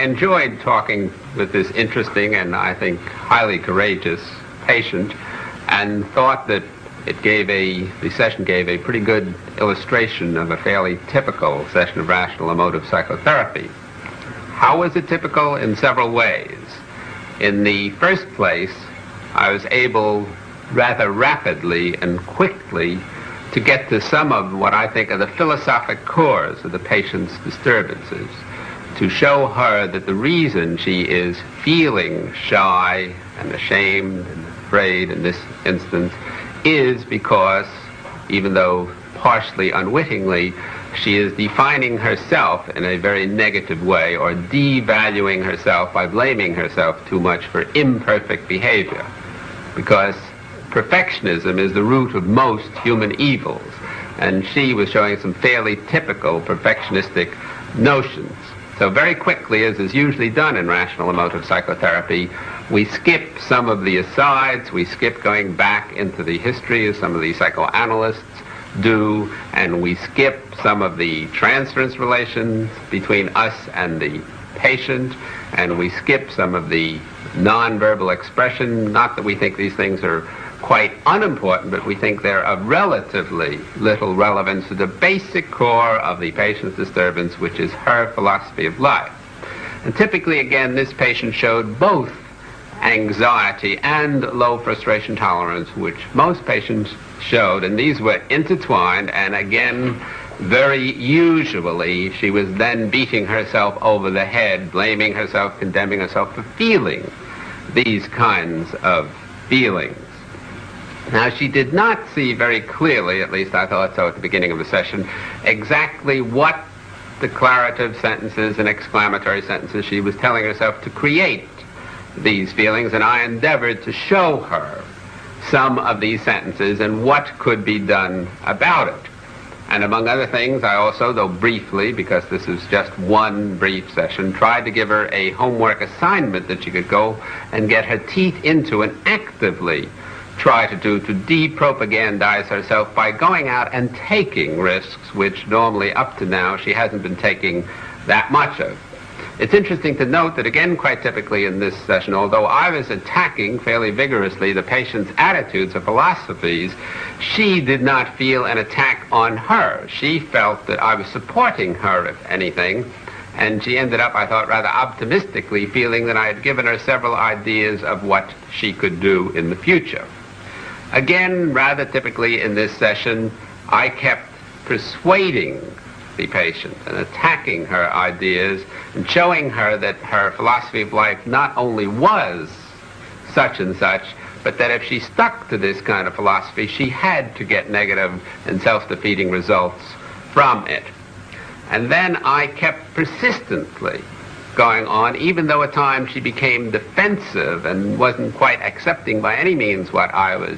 enjoyed talking with this interesting and I think highly courageous patient, and thought that the session gave a pretty good illustration of a fairly typical session of rational emotive psychotherapy. How was it typical? In several ways. In the first place, I was able rather rapidly and quickly to get to some of what I think are the philosophic cores of the patient's disturbances, to show her that the reason she is feeling shy and ashamed and afraid in this instance is because, even though partially unwittingly, she is defining herself in a very negative way, or devaluing herself by blaming herself too much for imperfect behavior, because perfectionism is the root of most human evils, and she was showing some fairly typical perfectionistic notions. So very quickly, as is usually done in rational emotive psychotherapy, we skip some of the asides, we skip going back into the history, as some of the psychoanalysts do, and we skip some of the transference relations between us and the patient, and we skip some of the nonverbal expression. Not that we think these things are quite unimportant, but we think they're of relatively little relevance to the basic core of the patient's disturbance, which is her philosophy of life. And typically, again, this patient showed both anxiety and low frustration tolerance, which most patients showed, and these were intertwined, and again, very usually, she was then beating herself over the head, blaming herself, condemning herself for feeling these kinds of feelings. Now, she did not see very clearly, at least I thought so at the beginning of the session, exactly what declarative sentences and exclamatory sentences she was telling herself to create these feelings, and I endeavored to show her some of these sentences and what could be done about it. And among other things, I also, though briefly, because this is just one brief session, tried to give her a homework assignment that she could go and get her teeth into and actively try to do, to de-propagandize herself by going out and taking risks, which normally up to now she hasn't been taking that much of. It's interesting to note that, again, quite typically in this session, although I was attacking fairly vigorously the patient's attitudes or philosophies, she did not feel an attack on her. She felt that I was supporting her, if anything, and she ended up, I thought, rather optimistically feeling that I had given her several ideas of what she could do in the future. Again, rather typically in this session, I kept persuading the patient and attacking her ideas and showing her that her philosophy of life not only was such and such, but that if she stuck to this kind of philosophy, she had to get negative and self-defeating results from it. And then I kept persistently going on, even though at times she became defensive and wasn't quite accepting by any means what I was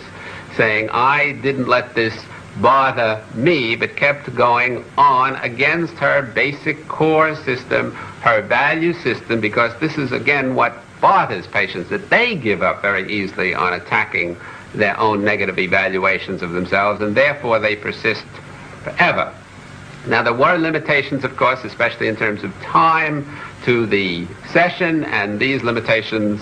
saying. I didn't let this bother me, but kept going on against her basic core system, her value system, because this is, again, what bothers patients, that they give up very easily on attacking their own negative evaluations of themselves, and therefore they persist forever. Now, there were limitations, of course, especially in terms of time to the session, and these limitations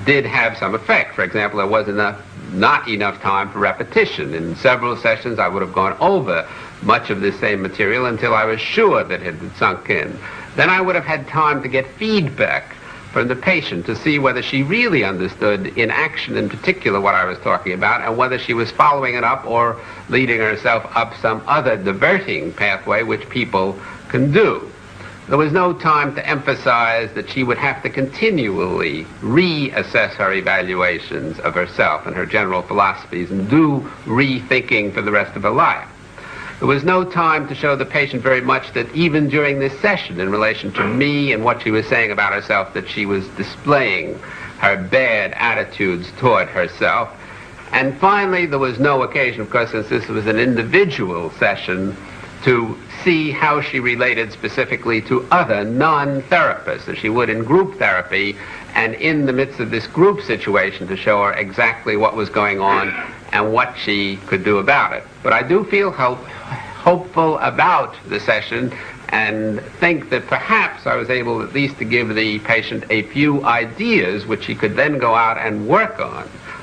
did have some effect. For example, there was not enough time for repetition. In several sessions, I would have gone over much of this same material until I was sure that it had sunk in. Then I would have had time to get feedback from the patient to see whether she really understood in action in particular what I was talking about, and whether she was following it up or leading herself up some other diverting pathway which people can do. There was no time to emphasize that she would have to continually reassess her evaluations of herself and her general philosophies and do rethinking for the rest of her life. There was no time to show the patient very much that even during this session, in relation to me and what she was saying about herself, that she was displaying her bad attitudes toward herself. And finally, there was no occasion, of course, since this was an individual session, to see how she related specifically to other non-therapists, as she would in group therapy, and in the midst of this group situation to show her exactly what was going on and what she could do about it. But I do feel hopeful about the session, and think that perhaps I was able at least to give the patient a few ideas which she could then go out and work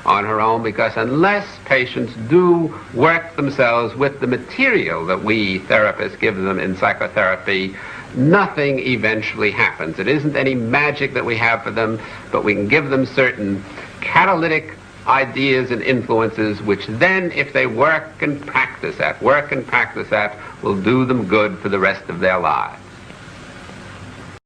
on her own, because unless patients do work themselves with the material that we therapists give them in psychotherapy, nothing eventually happens. It isn't any magic that we have for them, but we can give them certain catalytic ideas and influences which then, if they work and practice at, will do them good for the rest of their lives.